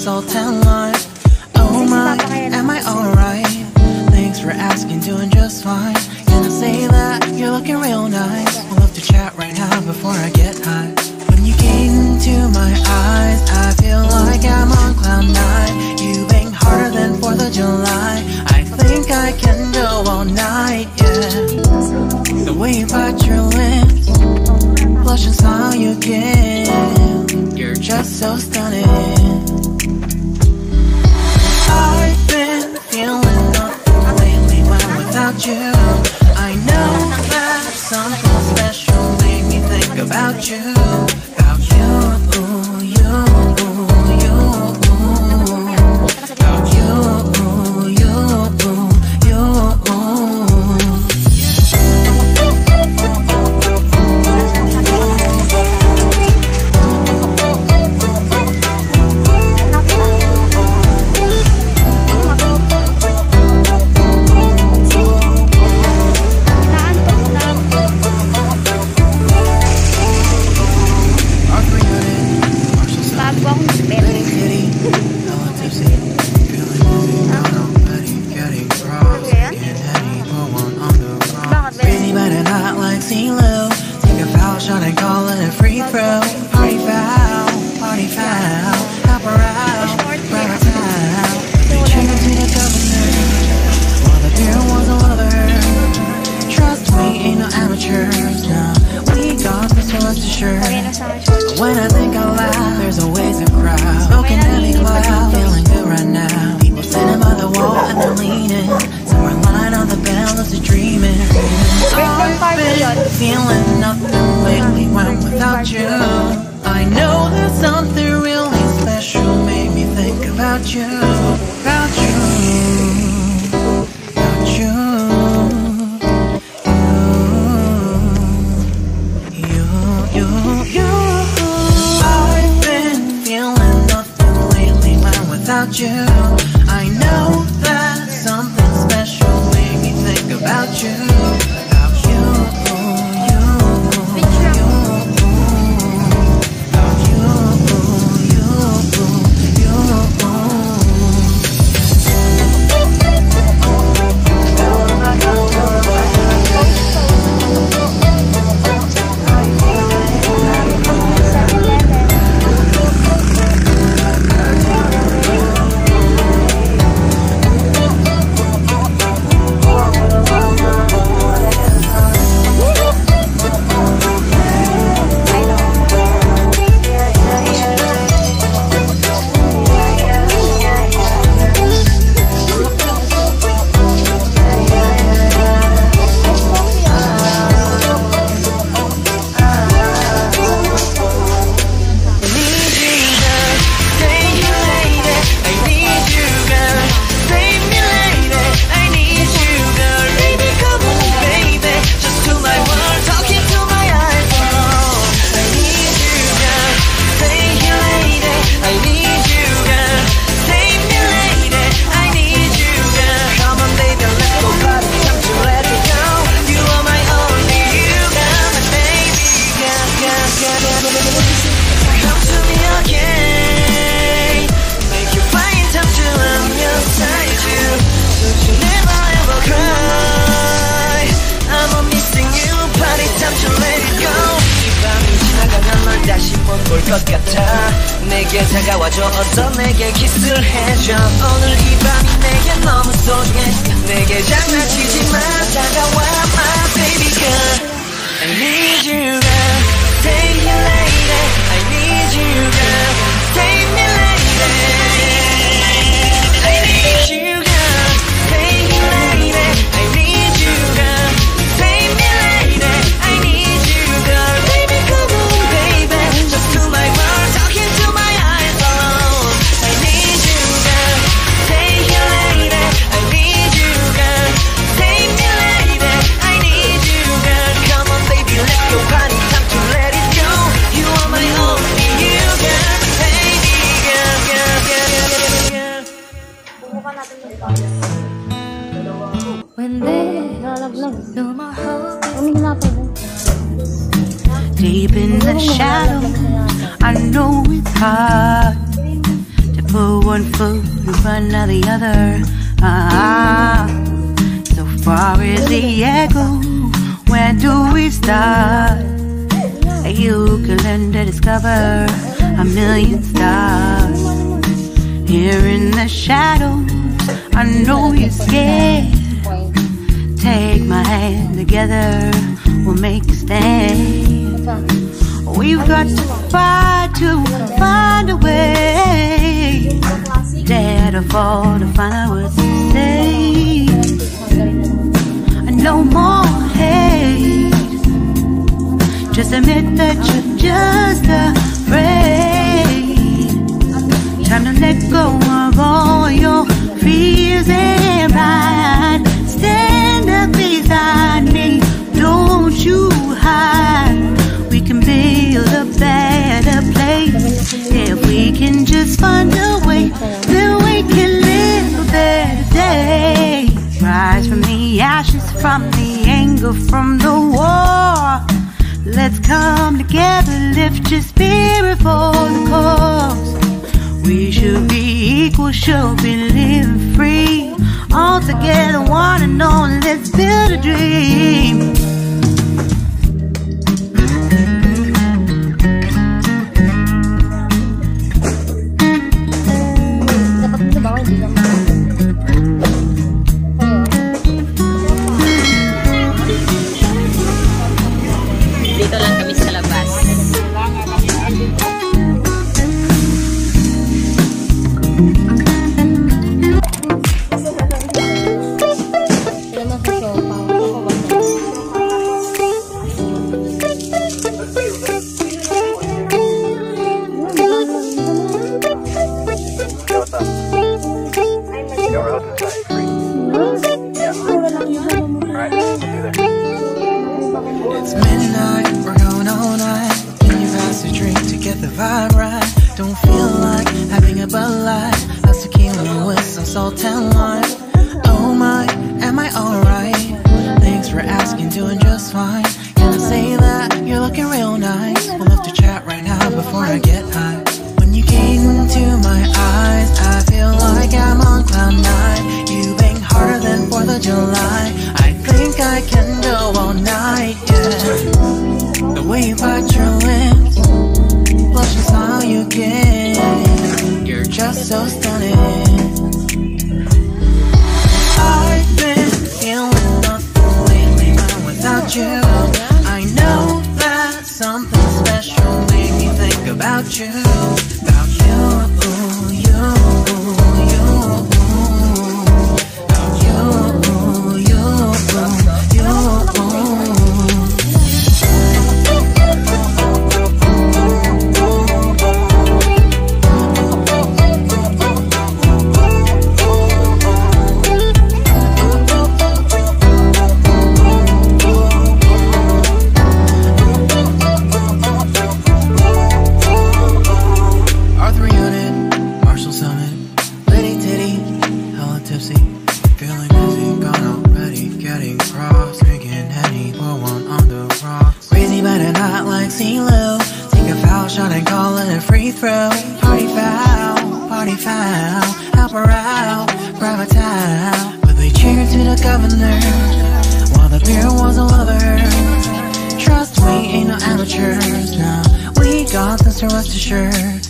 so 10 lives. Oh my, am I alright? Thanks for asking, doing just fine. Can I say that you're looking real nice? I'd love to chat right now before I get high. When you gaze into my eyes, I feel like I'm on cloud 9. You bang harder than 4th of July. I think I can go all night, yeah. The way you bite your lips, blush and smile you give, you're just so stunning. I've been feeling nothing lately when without you. I know that something special made me think about you. About you, you, you. About you, you, you. When I think out loud, there's always a crowd. Smoking heavy cloud, feeling good right now. People sitting by the wall and they're leaning. Somewhere lying on the bed, lucid dreaming. I've been feeling nothing lately when without you. I know that something really special made me think about you. About you. About you. Without you, I know that something special made me think about you. About you, you, you. About you, you, you. 것 같아. 내게 다가와줘 어서 내게 키스를 해줘. 오늘 이 밤이 내게 너무 소중해. 내게 장난치지 마. 다가와 my baby girl. I need you girl. Take me lady. I need you girl. Take me lady. I need you girl. Take me lady. I need you girl. Take me lady. I need you girl. Baby come on baby. Just to my world, talking to my eyes alone. I need you girl. Take me lady. I need you girl. Take me lady. I need you girl. Come on baby, let's go party. Time to let it go. You are my only you girl. Baby girl, girl, girl, girl, girl. When there's no more hope, deep in the shadow, I know it's hard to put one foot in front of the other. So far as the echo, where do we start? You can learn to discover a million stars. Here in the shadows, I know you're scared. Take my hand, together we'll make a stand. We've got to fight to find a way. Dare to fall to find out what to say. No more hate. Just admit that you're just afraid. Time to let go of all your fears and pride. Stand up beside me, don't you hide. We can build a better place. If we can just find a way, then we can live a better day. Rise from the ashes, from the anger, from the war. Let's come together, lift your spirit for the cause. We should be equal, should be living free. All together, one and all, let's build a dream. Dito lang kami sa labas. It's midnight, we're going all night. Can you pass a drink to get the vibe right? Don't feel like having a Bud Light. That's tequila with some salt and lime. Oh my, am I alright? Thanks for asking, doing just fine. Can I say that you're looking real nice? We'll have to chat right now before I get high. When you gaze into my eyes, I feel like I'm on cloud nine. You bang harder than 4th of July. I think I can go all night, yeah. The way you bite your lips, blush and smile you give, you're just so stunning. I've been feeling nothing lately, man, without you. I know that something special made me think about you. About you, you, you. About you, you, you. Help her out, grab a towel. But they cheered to the governor while the beer was a lover. Trust we ain't no amateurs, no. We got this, to rest assured.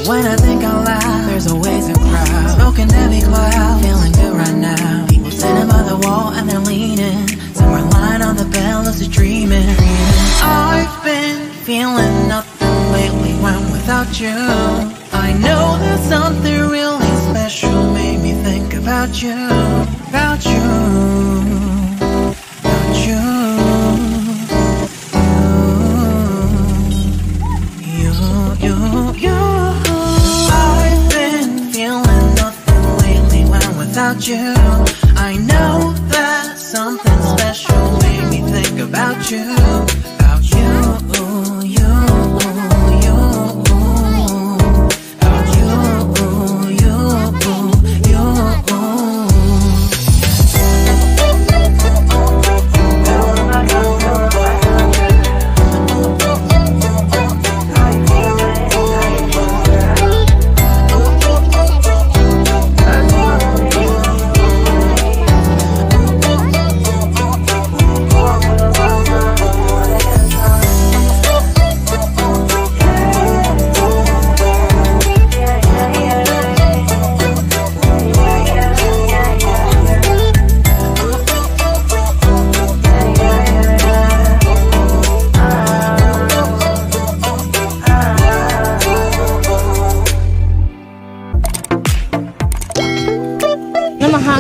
When I think out loud, there's always a crowd. Smoking heavy cloud, feeling good right now. People sitting by the wall and they're leaning. Somewhere lying on the bed, lucid dreaming. I've been feeling nothing lately when without you. I know that something really special made me think about you. About you. About you. You. I've been feeling nothing lately when without you. I know that something special made me think about you. About you, you.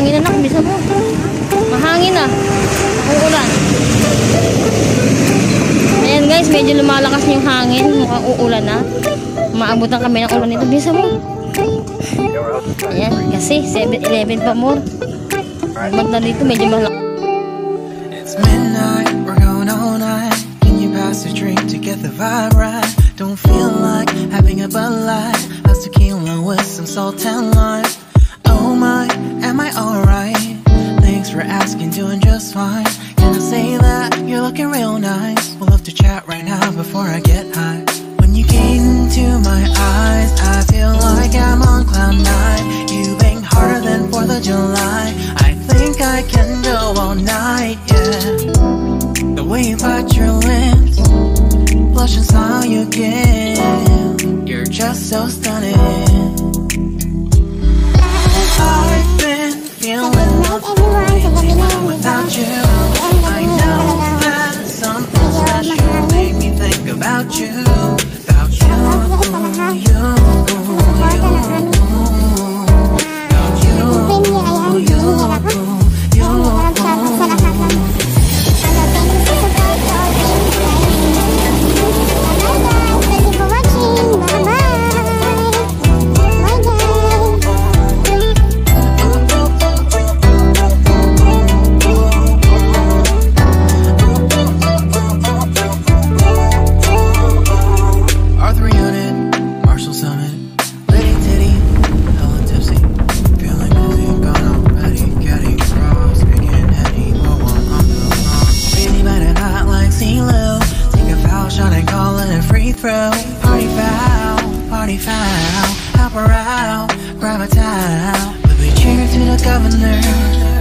mahangin na, bisa mo. Mahangin na. Uulan. Ayan guys, medyo lumalakas yung hangin. Mukhang uulan na. Maabutan kami ng ulan nito. Bisa mo. Ayan, kasi 7-11 pa more. Banda dito, medyo malakas. It's midnight, we're going all night. Can you pass a drink to get the vibe right? Don't feel like having a Bud Light. How's tequila with some salt and lime? Oh my, am I alright? Thanks for asking, doing just fine. Can I say that you're looking real nice? We'll love to chat right now before I get high. When you gaze into my eyes, I feel like I'm on cloud nine. You bang harder than 4th of July. I think I can go all night, yeah. The way you bite your lips, blush and smile you give, you're just so stunning. I've been feeling nothing without you. I know that something special made me think about you, about you, party foul, hop around, grab a towel. Let me cheer to the governor.